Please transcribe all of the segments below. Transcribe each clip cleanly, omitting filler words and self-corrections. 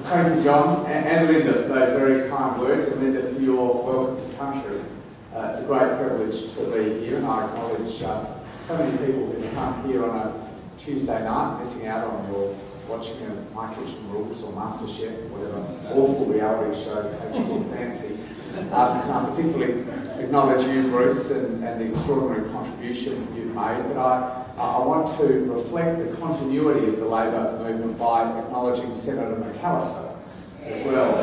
Thank you, John, and Linda, for those very kind words, and Linda, for your welcome to country. It's a great privilege to be here, and I acknowledge so many people who come here on a Tuesday night, missing out on your watching My Kitchen Rules or MasterChef or whatever awful reality show takes your fancy. I particularly acknowledge you, Bruce, and the extraordinary contribution you've made, but I want to reflect the continuity of the Labor movement by acknowledging Senator McAllister as well.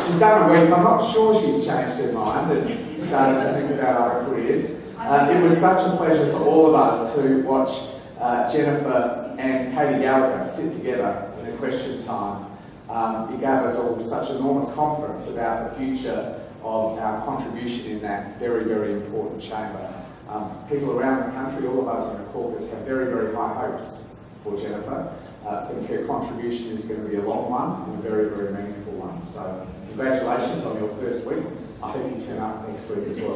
She's done a week. I'm not sure she's changed her mind and started to think about other careers. It was such a pleasure for all of us to watch Jennifer and Katie Gallagher sit together in a question time. It gave us all such enormous confidence about the future of our contribution in that very, very important chamber. People around the country, all of us in the caucus, have very, very high hopes for Jennifer. I think her contribution is going to be a long one and a very, very meaningful one. So congratulations on your first week. I hope you turn up next week as well.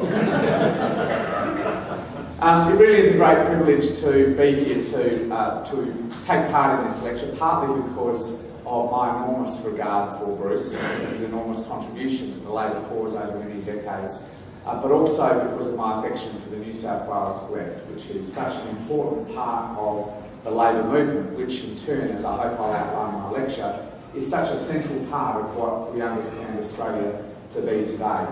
It really is a great privilege to be here to take part in this lecture, partly because of my enormous regard for Bruce and his enormous contribution to the Labor cause over many decades, but also because of my affection for the New South Wales left, which is such an important part of the Labor movement, which in turn, as I hope I'll outline in my lecture, is such a central part of what we understand Australia to be today.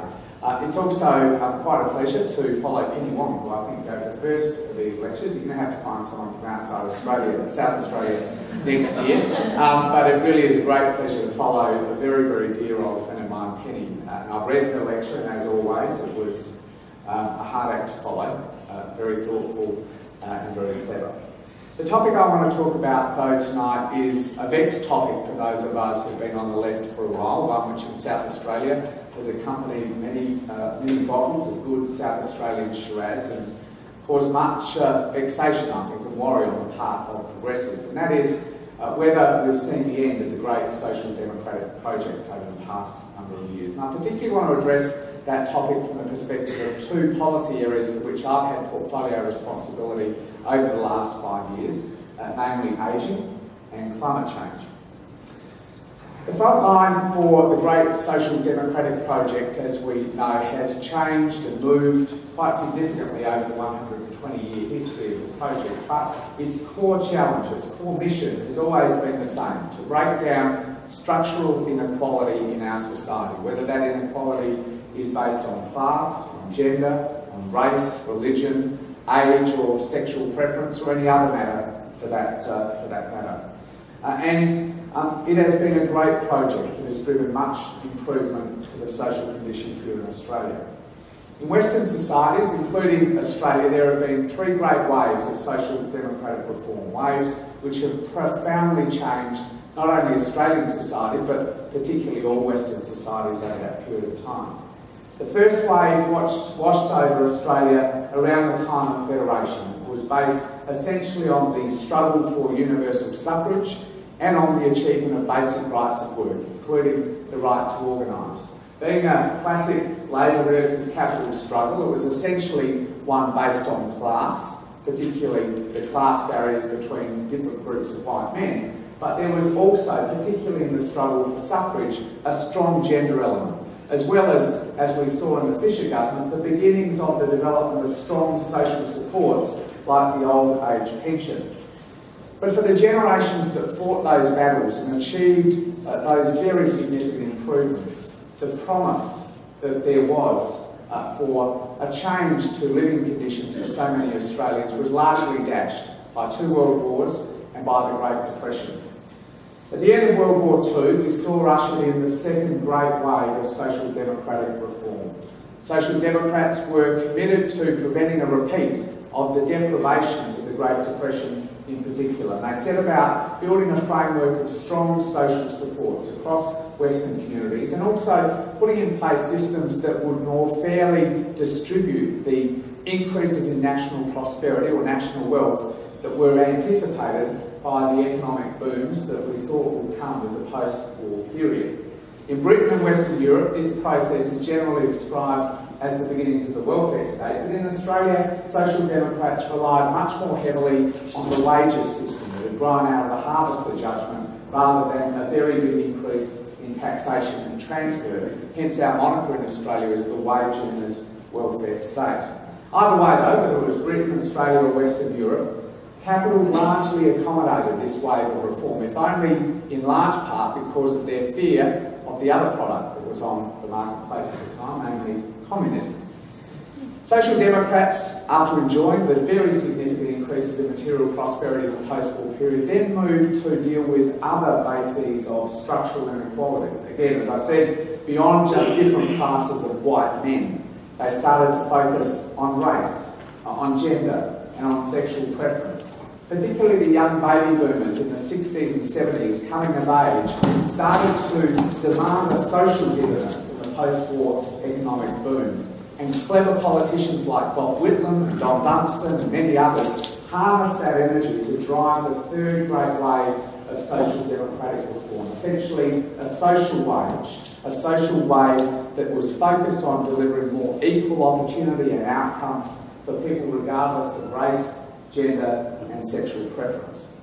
It's also quite a pleasure to follow Penny Wong, who I think gave the first of these lectures. You're going to have to find someone from outside Australia, South Australia, next year. But it really is a great pleasure to follow a very, very dear old friend of mine, Penny. And I've read her lecture, and as always, it was a hard act to follow, very thoughtful and very clever. The topic I want to talk about, though, tonight is a vexed topic for those of us who've been on the left for a while, one which in South Australia has accompanied many bottles of good South Australian Shiraz and caused much vexation, I think, and worry on the part of progressives, and that is whether we've seen the end of the great social democratic project over the past number of years. And I particularly want to address that topic from the perspective of two policy areas for which I've had portfolio responsibility over the last 5 years, namely ageing and climate change. The front line for the great social democratic project, as we know, has changed and moved quite significantly over the 120-year history of the project, but its core challenge, its core mission has always been the same: to break down structural inequality in our society, whether that inequality is based on class, on gender, on race, religion, age or sexual preference, or any other matter for that matter. It has been a great project that has driven much improvement to the social condition here in Australia. In Western societies, including Australia, there have been three great waves of social democratic reform, waves which have profoundly changed not only Australian society, but particularly all Western societies over that period of time. The first wave washed over Australia around the time of Federation. It was based essentially on the struggle for universal suffrage and on the achievement of basic rights at work, including the right to organise. Being a classic labour versus capital struggle, it was essentially one based on class, particularly the class barriers between different groups of white men. But there was also, particularly in the struggle for suffrage, a strong gender element, as well as we saw in the Fisher government, the beginnings of the development of strong social supports like the old age pension. But for the generations that fought those battles and achieved those very significant improvements, the promise that there was for a change to living conditions for so many Australians was largely dashed by 2 world wars and by the Great Depression. At the end of World War II, we saw ushered in the second great wave of social democratic reform. Social democrats were committed to preventing a repeat of the deprivations of the Great Depression in particular. And they set about building a framework of strong social supports across Western communities and also putting in place systems that would more fairly distribute the increases in national prosperity or national wealth that were anticipated by the economic booms that we thought would come with the post-war period. In Britain and Western Europe, this process is generally described as the beginnings of the welfare state, but in Australia, Social Democrats relied much more heavily on the wages system that had grown out of the Harvester judgment rather than a very big increase in taxation and transfer. Hence our moniker in Australia is the wage earners welfare state. Either way though, whether it was Britain, Australia or Western Europe, capital largely accommodated this wave of reform, if only in large part because of their fear of the other product that was on the marketplace at the time, namely communism. Social Democrats, after enjoying the very significant increases in material prosperity of the post-war period, then moved to deal with other bases of structural inequality. Again, as I said, beyond just different classes of white men, they started to focus on race, on gender, and on sexual preference. Particularly the young baby boomers in the 60s and 70s coming of age started to demand a social dividend from the post-war economic boom. And clever politicians like Bob Whitlam and Don Dunstan and many others harnessed that energy to drive the third great wave of social democratic reform, essentially a social wave that was focused on delivering more equal opportunity and outcomes for people regardless of race, gender and sexual preference.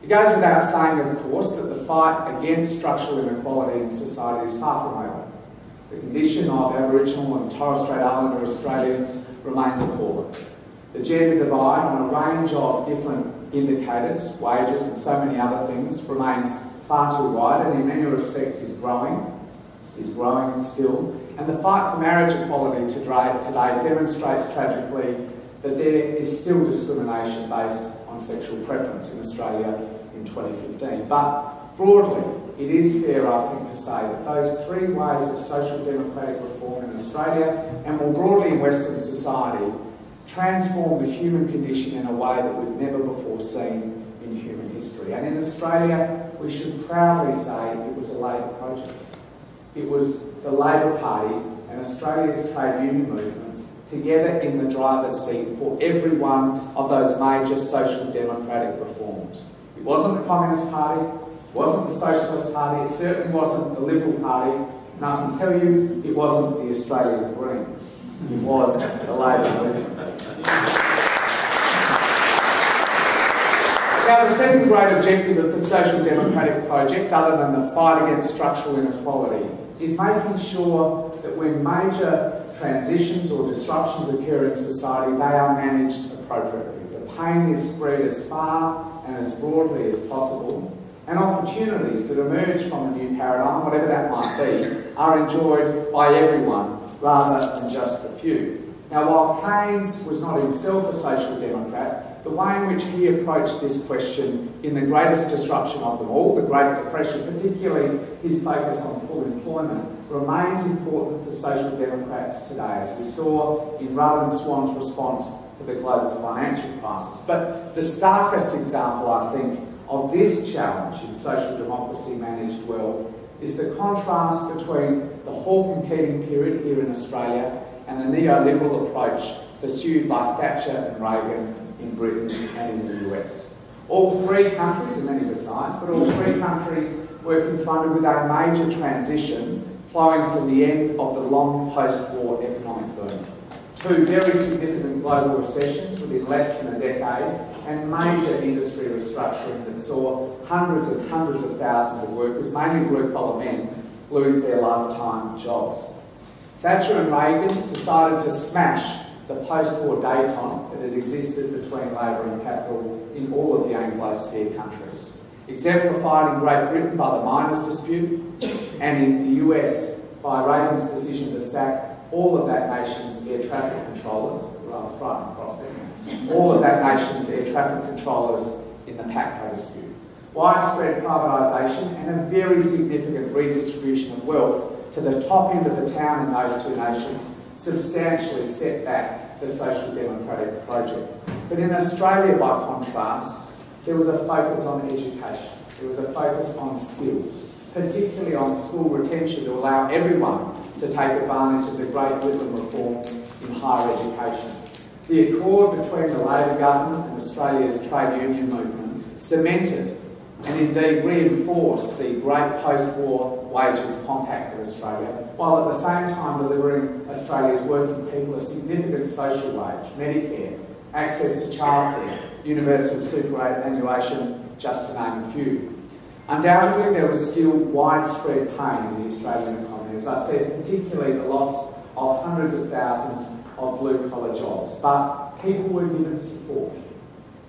It goes without saying, of course, that the fight against structural inequality in society is far from over. The condition of Aboriginal and Torres Strait Islander Australians remains appalling. The gender divide on a range of different indicators, wages and so many other things, remains far too wide and in many respects is growing still. And the fight for marriage equality today demonstrates tragically that there is still discrimination based on sexual preference in Australia in 2015. But broadly, it is fair, I think, to say that those three waves of social democratic reform in Australia and more broadly in Western society transformed the human condition in a way that we've never before seen in human history. And in Australia, we should proudly say it was a Labor project. It was the Labor Party and Australia's trade union movements together in the driver's seat for every one of those major social democratic reforms. It wasn't the Communist Party, it wasn't the Socialist Party, it certainly wasn't the Liberal Party, and I can tell you it wasn't the Australian Greens. It was the Labor movement. Now, the second great objective of the Social Democratic Project, other than the fight against structural inequality, is making sure that when major transitions or disruptions occur in society, they are managed appropriately. The pain is spread as far and as broadly as possible, and opportunities that emerge from the new paradigm, whatever that might be, are enjoyed by everyone rather than just the few. Now, while Keynes was not himself a social democrat, the way in which he approached this question in the greatest disruption of them all, the Great Depression, particularly his focus on full employment, remains important for social democrats today, as we saw in Rudd and Swan's response to the global financial crisis. But the starkest example, I think, of this challenge in social democracy managed well is the contrast between the Hawke and Keating period here in Australia and the neoliberal approach pursued by Thatcher and Reagan in Britain and in the US. All three countries, and many besides, but all three countries were confronted with a major transition flowing from the end of the long post-war economic boom. Two very significant global recessions within less than a decade and major industry restructuring that saw hundreds of thousands of workers, mainly blue-collar men, lose their lifetime jobs. Thatcher and Reagan decided to smash the post-war détente that had existed between labour and capital in all of the Anglo-sphere countries, exemplified in Great Britain by the miners' dispute and in the US by Reagan's decision to sack all of that nation's air traffic controllers, rather frightening prospect, all of that nation's air traffic controllers in the PATCO dispute. Widespread privatisation and a very significant redistribution of wealth to the top end of the town in those two nations substantially set back the social democratic project. But in Australia, by contrast, there was a focus on education. There was a focus on skills, particularly on school retention to allow everyone to take advantage of the great Whitlam reforms in higher education. The accord between the Labor government and Australia's trade union movement cemented and indeed reinforce the great post-war wages compact of Australia, while at the same time delivering Australia's working people a significant social wage, Medicare, access to childcare, universal superannuation, just to name a few. Undoubtedly, there was still widespread pain in the Australian economy, as I said, particularly the loss of hundreds of thousands of blue-collar jobs, but people were given support.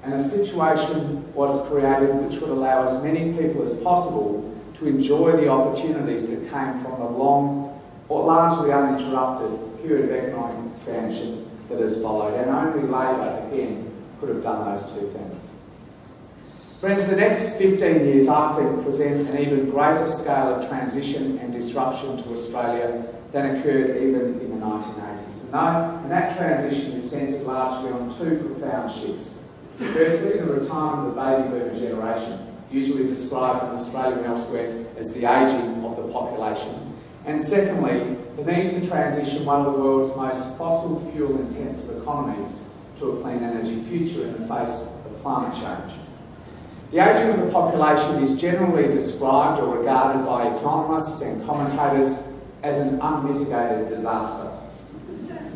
And a situation was created which would allow as many people as possible to enjoy the opportunities that came from the long, or largely uninterrupted, period of economic expansion that has followed. And only Labor, again, could have done those two things. Friends, the next 15 years, I think, present an even greater scale of transition and disruption to Australia than occurred even in the 1980s. And that transition is centred largely on two profound shifts. Firstly, the retirement of the baby boomer generation, usually described in Australia and elsewhere as the ageing of the population. And secondly, the need to transition one of the world's most fossil fuel intensive economies to a clean energy future in the face of climate change. The ageing of the population is generally described or regarded by economists and commentators as an unmitigated disaster.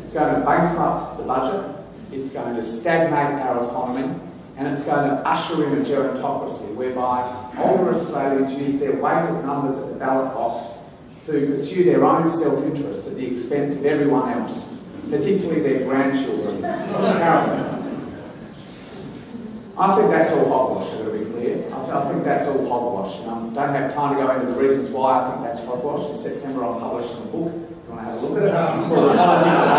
It's going to bankrupt the budget, it's going to stagnate our economy, and it's going to usher in a gerontocracy whereby older Australians use their weight of numbers at the ballot box to pursue their own self-interest at the expense of everyone else, particularly their grandchildren. I think that's all hogwash, to be clear. I think that's all hogwash. Don't have time to go into the reasons why I think that's hogwash. In September I'm publishing a book. If you want to have a look at it, called The Politics of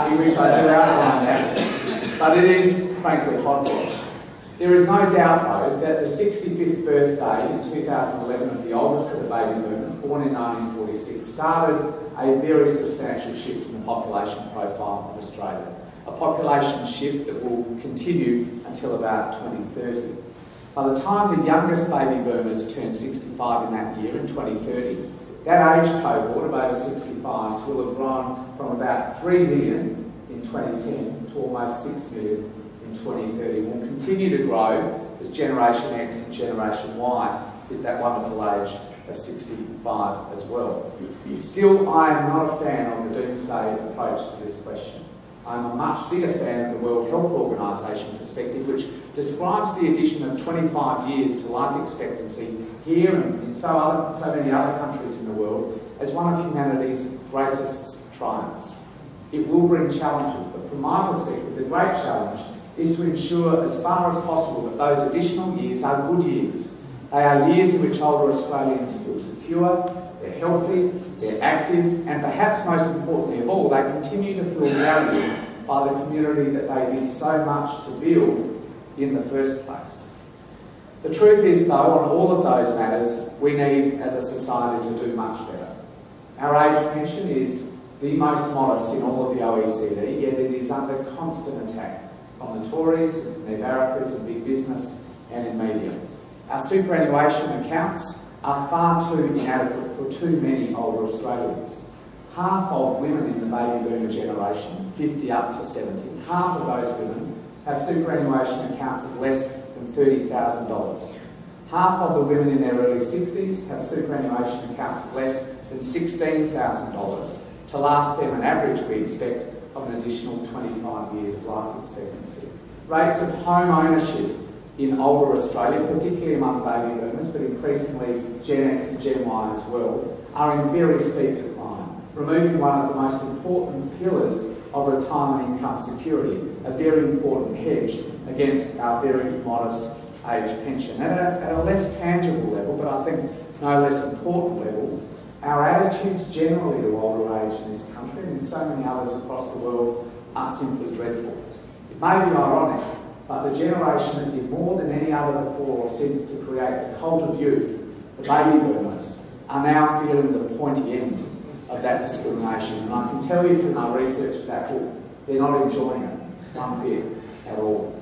Ageing, in which I do outline that. But it is, frankly, hogwash. There is no doubt, though, that the 65th birthday in 2011 of the oldest of the baby boomers, born in 1946, started a very substantial shift in the population profile of Australia. A population shift that will continue until about 2030. By the time the youngest baby boomers turn 65 in that year, in 2030, that age cohort of over 65s will have grown from about 3 million in 2010 to almost 6 million in 2030. Will continue to grow as Generation X and Generation Y hit that wonderful age of 65 as well. Still, I am not a fan of the doomsday approach to this question. I'm a much bigger fan of the World Health Organisation perspective, which describes the addition of 25 years to life expectancy here and in so many other countries in the world as one of humanity's greatest triumphs. It will bring challenges, but from my perspective, the great challenge is to ensure as far as possible that those additional years are good years. They are years in which older Australians feel secure, they're healthy, they're active, and perhaps most importantly of all, they continue to feel valued by the community that they did so much to build in the first place. The truth is, though, on all of those matters, we need, as a society, to do much better. Our age pension is the most modest in all of the OECD, yet it is under constant attack from the Tories, their barrackers in big business and in media. Our superannuation accounts are far too inadequate for too many older Australians. Half of women in the baby boomer generation, 50 up to 70, half of those women have superannuation accounts of less than $30,000. Half of the women in their early 60s have superannuation accounts of less than $16,000 to last them an average, we expect, of an additional 25 years of life expectancy. Rates of home ownership in older Australia, particularly among baby boomers, but increasingly Gen X and Gen Y as well, are in very steep decline, removing one of the most important pillars of retirement income security, a very important hedge against our very modest age pension. At a less tangible level, but I think no less important level, our attitudes generally to older age in this country and in so many others across the world are simply dreadful. It may be ironic, but the generation that did more than any other before or since to create the cult of youth, the baby boomers, are now feeling the pointy end of that discrimination. And I can tell you from my research of that book, they're not enjoying it one bit at all.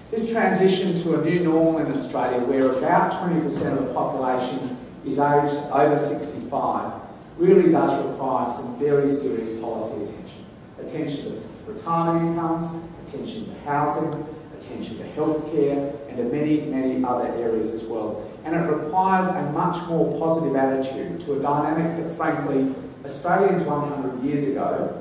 This transition to a new normal in Australia, where about 20% of the population is aged over 65, really does require some very serious policy attention. Attention to retirement incomes, attention to housing, attention to healthcare and to many, many other areas as well. And it requires a much more positive attitude to a dynamic that, frankly, Australians 100 years ago,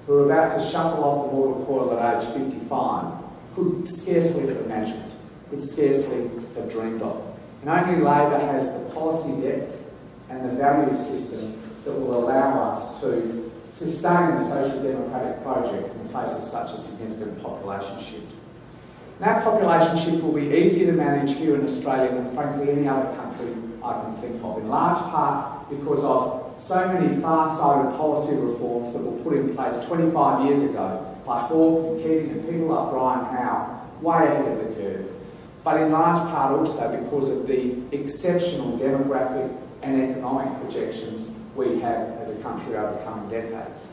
who were about to shuffle off the mortal coil at age 55, could scarcely have imagined, could scarcely have dreamed of. And only Labor has the policy depth and the value system that will allow us to sustain the social democratic project in the face of such a significant population shift. And that population shift will be easier to manage here in Australia than, frankly, any other country I can think of, in large part because of so many far-sighted policy reforms that were put in place 25 years ago by Hawke and Keating and people like Brian Howe, way ahead of the curve. But in large part also because of the exceptional demographic and economic projections we have as a country over the coming decades.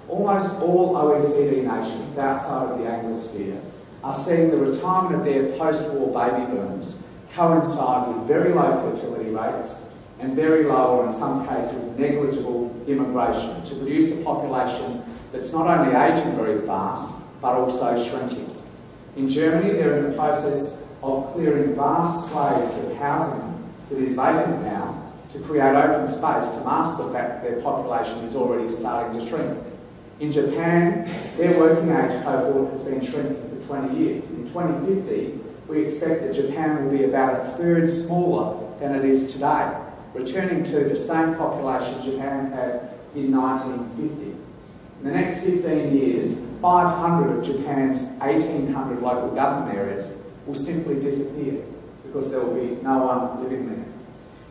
Almost all OECD nations outside of the Anglosphere are seeing the retirement of their post-war baby boomers coincide with very low fertility rates and very low, or in some cases negligible, immigration to produce a population that's not only ageing very fast, but also shrinking. In Germany, they're in the process of clearing vast swathes of housing that is vacant now to create open space to mask the fact that their population is already starting to shrink. In Japan, their working age cohort has been shrinking for 20 years. In 2050, we expect that Japan will be about a third smaller than it is today, returning to the same population Japan had in 1950. In the next 15 years, 500 of Japan's 1,800 local government areas will simply disappear because there will be no one living there.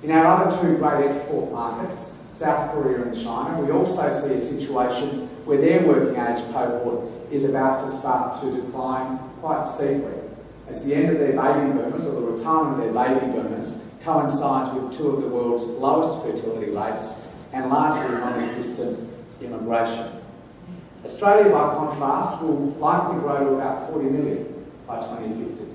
In our other two great export markets, South Korea and China, we also see a situation where their working age cohort is about to start to decline quite steeply, as the end of their baby boomers, or the retirement of their baby boomers, coincides with two of the world's lowest fertility rates and largely non-existent immigration. Australia, by contrast, will likely grow to about 40 million by 2050.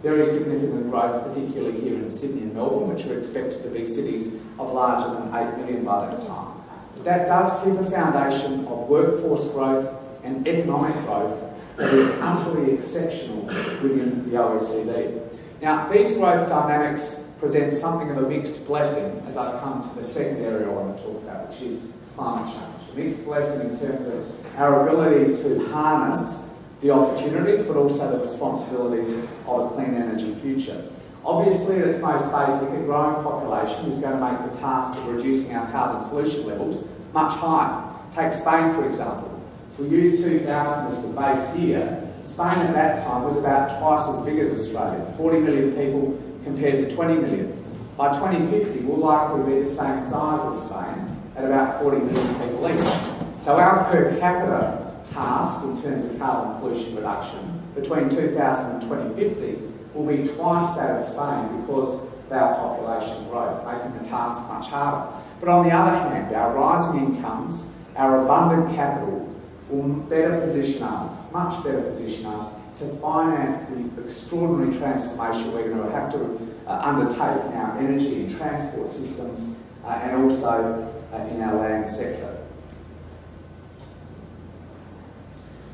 Very significant growth, particularly here in Sydney and Melbourne, which are expected to be cities of larger than 8 million by that time. But that does keep a foundation of workforce growth and economic growth that is utterly exceptional within the OECD. Now, these growth dynamics present something of a mixed blessing as I come to the second area I want to talk about, which is climate change. A mixed blessing in terms of our ability to harness the opportunities, but also the responsibilities of a clean energy future. Obviously, at its most basic, a growing population is going to make the task of reducing our carbon pollution levels much higher. Take Spain, for example. If we use 2000 as the base year, Spain at that time was about twice as big as Australia, 40 million people compared to 20 million. By 2050, we'll likely be the same size as Spain, at about 40 million people each. So our per capita task in terms of carbon pollution reduction between 2000 and 2050 will be twice that of Spain because of our population growth, making the task much harder. But on the other hand, our rising incomes, our abundant capital will better position us, much better position us, to finance the extraordinary transformation we're going to have to undertake in our energy and transport systems and also in our land sector.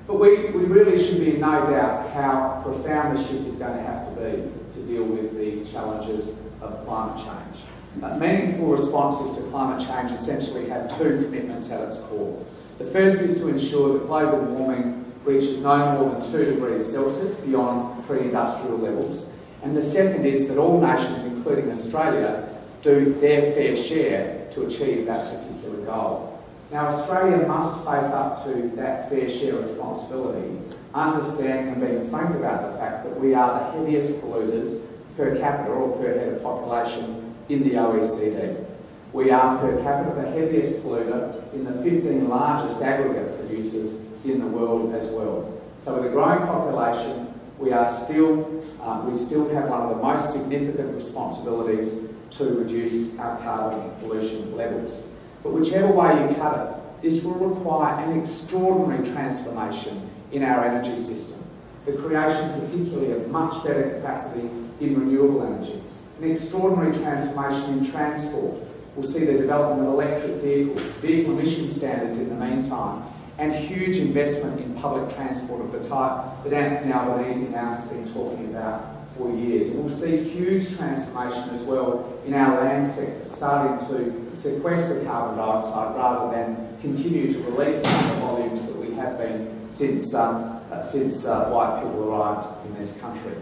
But we really should be in no doubt how profound the shift is going to have to be to deal with the challenges of climate change. Meaningful responses to climate change essentially have two commitments at its core. The first is to ensure that global warming reaches no more than 2 degrees Celsius beyond pre-industrial levels. And the second is that all nations, including Australia, do their fair share to achieve that particular goal. Now, Australia must face up to that fair share responsibility, understanding and being frank about the fact that we are the heaviest polluters per capita or per head of population in the OECD. We are per capita the heaviest polluter in the 15 largest aggregate producers in the world as well. So with a growing population, we still have one of the most significant responsibilities to reduce our carbon pollution levels. But whichever way you cut it, this will require an extraordinary transformation in our energy system. The creation particularly of much better capacity in renewable energies. An extraordinary transformation in transport. We'll see the development of electric vehicles, vehicle emission standards in the meantime, and huge investment in public transport of the type that Anthony Albanese now has been talking about for years. And we'll see huge transformation as well in our land sector, starting to sequester carbon dioxide rather than continue to release the volumes that we have been since white people arrived in this country.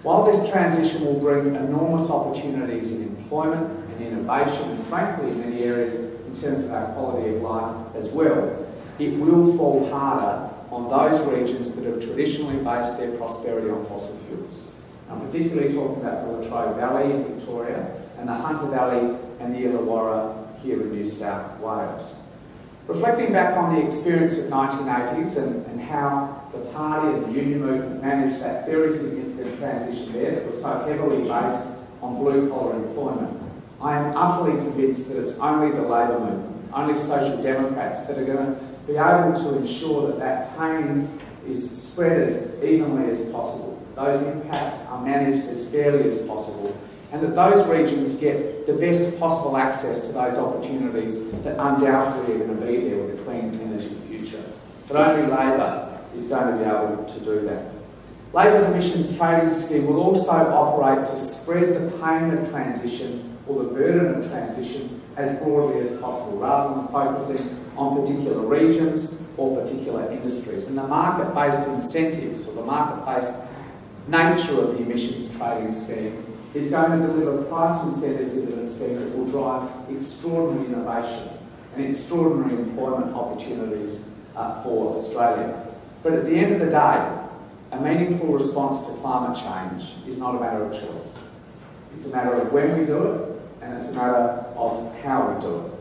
While this transition will bring enormous opportunities in employment and innovation, and frankly in many areas in terms of our quality of life as well, it will fall harder on those regions that have traditionally based their prosperity on fossil fuels. I'm particularly talking about the Latrobe Valley in Victoria and the Hunter Valley and the Illawarra here in New South Wales. Reflecting back on the experience of 1980s and how the party and the union movement managed that very significant transition there that was so heavily based on blue-collar employment, I am utterly convinced that it's only the Labor movement, only Social Democrats that are going to be able to ensure that that pain is spread as evenly as possible, those impacts are managed as fairly as possible, and that those regions get the best possible access to those opportunities that undoubtedly are going to be there with a clean energy future. But only Labor is going to be able to do that. Labor's emissions trading scheme will also operate to spread the pain of transition or the burden of transition as broadly as possible, rather than focusing on particular regions or particular industries. And the market-based incentives or the market-based nature of the emissions trading scheme is going to deliver price incentives into the scheme that will drive extraordinary innovation and extraordinary employment opportunities for Australia. But at the end of the day, a meaningful response to climate change is not a matter of choice. It's a matter of when we do it, and it's a matter of how we do it.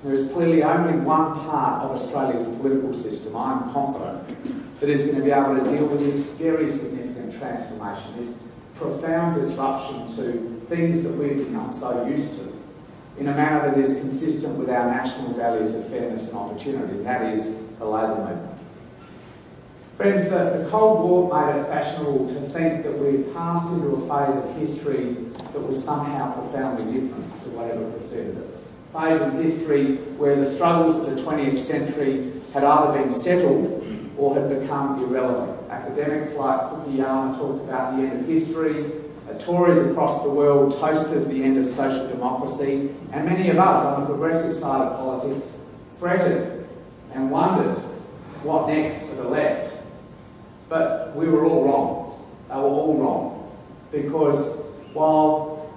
There is clearly only one part of Australia's political system, I'm confident, that is going to be able to deal with this very significant transformation, this profound disruption to things that we've become so used to, in a manner that is consistent with our national values of fairness and opportunity, and that is the Labor movement. Friends, the Cold War made it fashionable to think that we had passed into a phase of history that was somehow profoundly different to whatever preceded it. A phase of history where the struggles of the 20th century had either been settled or had become irrelevant. Academics like Fukuyama talked about the end of history, Tories across the world toasted the end of social democracy, and many of us on the progressive side of politics fretted and wondered what next for the left. But we were all wrong. They were all wrong. Because while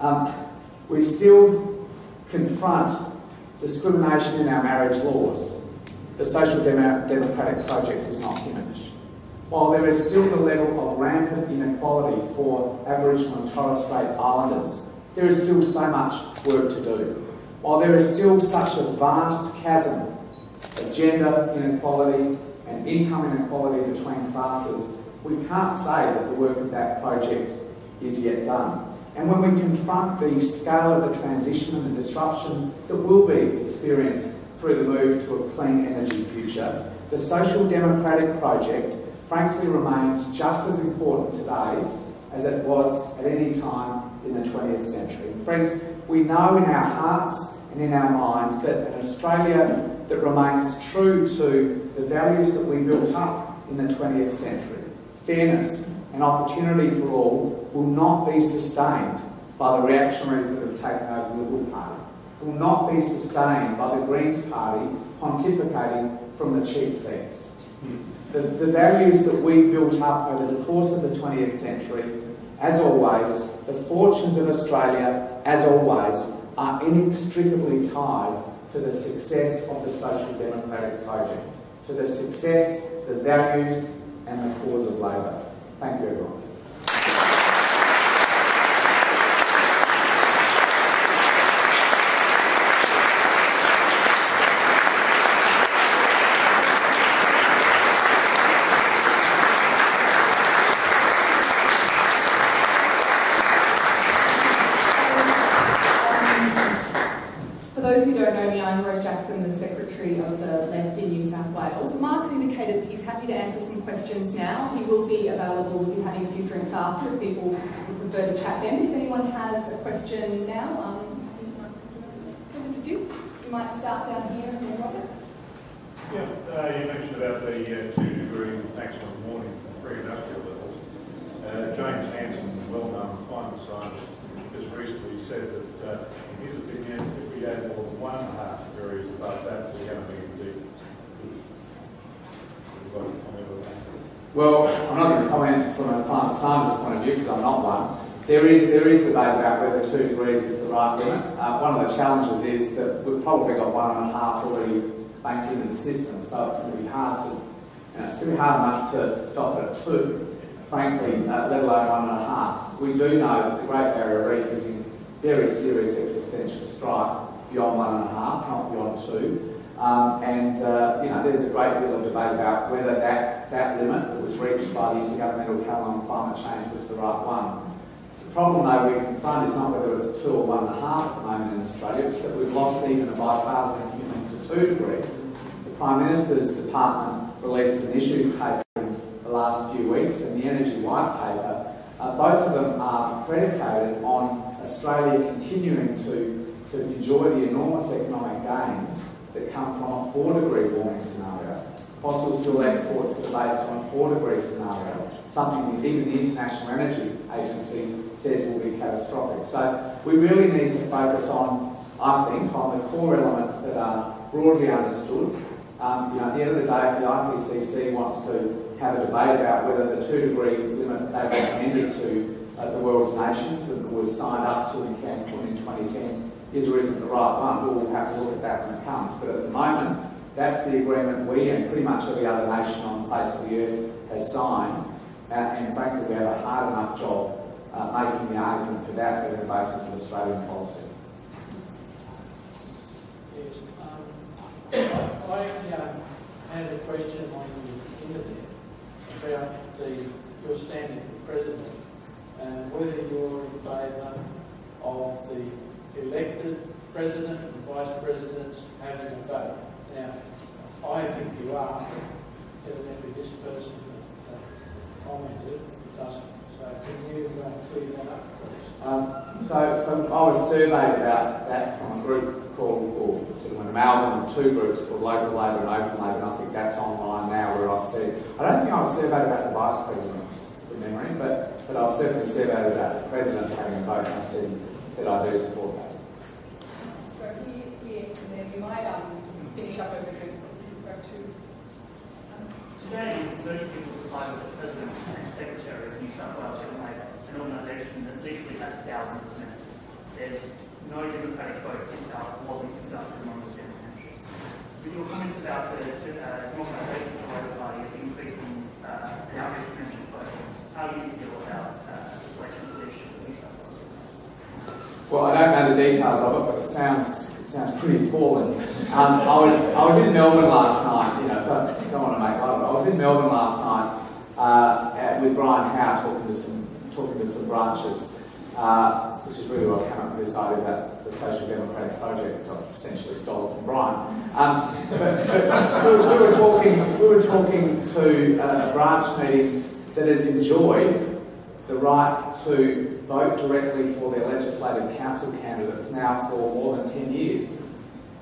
we still confront discrimination in our marriage laws, the social democratic project is not finished. While there is still the level of rampant inequality for Aboriginal and Torres Strait Islanders, there is still so much work to do. While there is still such a vast chasm of gender inequality and income inequality between classes, we can't say that the work of that project is yet done. And when we confront the scale of the transition and the disruption that will be experienced through the move to a clean energy future, the social democratic project frankly remains just as important today as it was at any time in the 20th century. And friends, we know in our hearts and in our minds that an Australia that remains true to the values that we built up in the 20th century, fairness and opportunity for all, will not be sustained by the reactionaries that have taken over the Liberal Party, will not be sustained by the Greens Party pontificating from the cheap seats. The values that we built up over the course of the 20th century, as always, the fortunes of Australia, as always, are inextricably tied to the success of the social democratic project, to the success, the values and the cause of Labor. Thank you, everyone. Of the Left in New South Wales. Mark's indicated that he's happy to answer some questions now. He will be available. We'll be having a few drinks after if people would prefer to chat then. If anyone has a question now, there's a few. You might start down here and then Robert. Yeah, you mentioned about the 2-degree maximum warning for pre-industrial levels. James Hansen, well-known climate scientist, just recently said that, in his opinion, if we add more than 1.5 degrees above that, we're going to be in deep. Well, I'm not going to comment from a climate scientist point of view because I'm not one. There is debate about whether 2 degrees is the right limit. One of the challenges is that we've probably got 1.5 already banked into the system, so it's going to be hard to, it's going to be hard enough to stop it at 2, frankly, let alone 1.5. We do know that the Great Barrier Reef is in very serious existential strife beyond 1.5, not beyond 2. There's a great deal of debate about whether that limit that was reached by the Intergovernmental Panel on Climate Change was the right one. The problem, though, we confront is not whether it's 2 or 1.5 at the moment in Australia, it's that we've lost even a bipartisan commitment to 2 degrees. The Prime Minister's Department released an issues paper in the last few weeks, and the Energy White Paper. Both of them are predicated on Australia continuing to enjoy the enormous economic gains that come from a 4-degree warming scenario. Fossil fuel exports that are based on a 4-degree scenario, something that even the International Energy Agency says will be catastrophic. So we really need to focus on, I think, on the core elements that are broadly understood. At the end of the day, if the IPCC wants to have a debate about whether the 2-degree limit that they recommended to the world's nations and was signed up to in Cancun in 2010 is or isn't the right one, we'll have to look at that when it comes. But at the moment, that's the agreement we and pretty much every other nation on the face of the earth has signed. And frankly, we have a hard enough job making the argument for that on the basis of Australian policy. Yes, I had a question on the internet about your standing for president and whether you're in favour of the elected president and vice presidents having a vote. Now, I think you are, but evidently this person commented doesn't. So can you clear that up, please? So I was surveyed about that from a group called, or sort of an amalgam of 2 groups called Local Labor and Open Labor, and I think that's online now where I've said, I don't think I was surveyed about the vice presidents, from memory, but I was certainly surveyed about the president having a vote, and I said I do support that. So here, and then we might finish up over drinks. Today, 30 people decided that the President and Secretary of New South Wales will make an organisation that literally has thousands of members. There's no democratic vote. This ballot wasn't conducted among the general country. With your comments about the democratisation of the Labor Party increasing the average membership vote, how do you feel about the selection of leadership of New South Wales? Well, I don't know the details of it, but it sounds pretty appalling. I was in Melbourne last night. Don't want to make light of it. I was in Melbourne last night with Brian Howe talking to some branches, which is really what I came up with this idea about the Social Democratic Project, which I essentially stole from Brian. We were talking to a branch meeting that has enjoyed the right to vote directly for their legislative council candidates now for more than 10 years.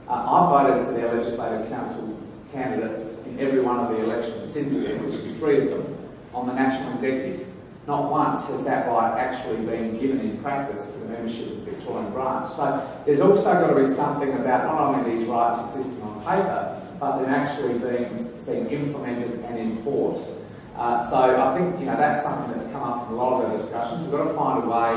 I've voted for their legislative council candidates in every one of the elections since then, which is 3 of them, on the national executive. Not once has that right actually been given in practice to the membership of the Victorian branch. So there's also got to be something about not only these rights existing on paper, but then actually being implemented and enforced. So I think that's something that's come up in a lot of the discussions. We've got to find a way,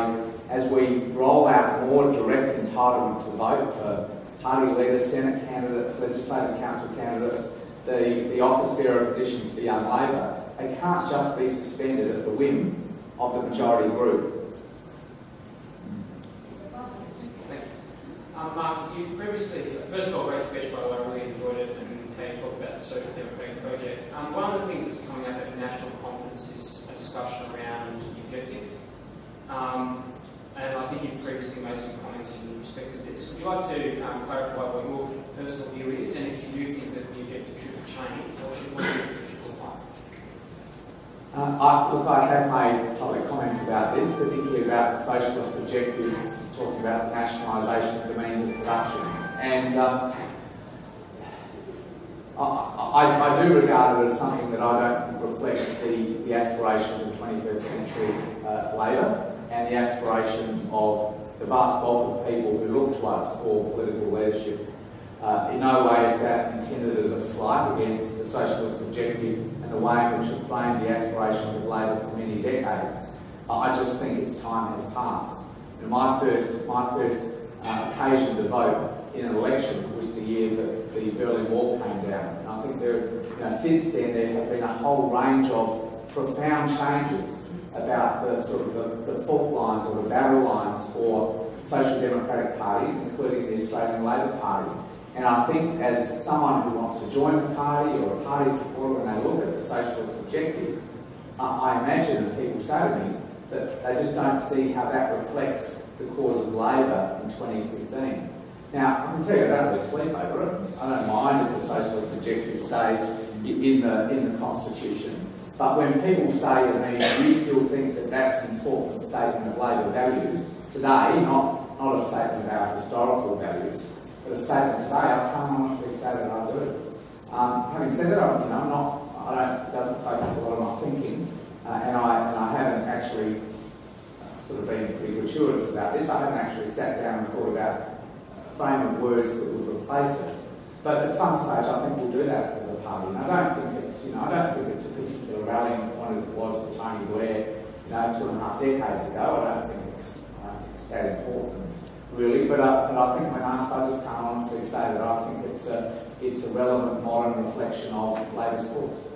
as we roll out more direct entitlement to vote for party leaders, Senate candidates, legislative council candidates, the office bearer positions for Young Labor, they can't just be suspended at the whim of the majority group. Thank you. Mark, you've previously, first of all, great speech, by the way, I really enjoyed it, and how you talk about the Social Democratic Project. One of the things that's coming up at the national conference is a discussion around the objective. And I think you've previously made some comments in respect to this. Would you like to clarify what your personal view is, and if you do think that the objective should change, or should apply? I have made public comments about this, particularly about the socialist objective, talking about the nationalisation of the means of production. And I do regard it as something that I don't think reflects the aspirations of 21st century Labor and the aspirations of the vast bulk of people who look to us for political leadership. In no way is that intended as a slight against the socialist objective and the way in which it framed the aspirations of Labor for many decades. I just think its time has passed. And my first occasion to vote in an election was the year that the Berlin Wall came down. And I think since then there have been a whole range of profound changes about the sort of the fault lines or the battle lines for social democratic parties, including the Australian Labor Party. And I think as someone who wants to join the party or a party supporter, when they look at the socialist objective, I imagine that people say to me that they just don't see how that reflects the cause of Labor in 2015. Now, I can tell you I don't really sleep over it. I don't mind if the socialist objective stays in the Constitution. But when people say to me, do you still think that that's an important statement of Labor values today, not a statement of our historical values, but a statement today, I can't honestly say that I do. Having said that, it doesn't focus a lot on my thinking, and I haven't actually sort of been pretty gratuitous about this. I haven't actually sat down and thought about a frame of words that would replace it. But at some stage, I think we'll do that as a party. And I don't think it's a particular rallying point as it was for Tony Blair, 2.5 decades ago. I don't think it's that important, really. But I think when asked, I just can't honestly say that I think it's a relevant modern reflection of Labor's cause.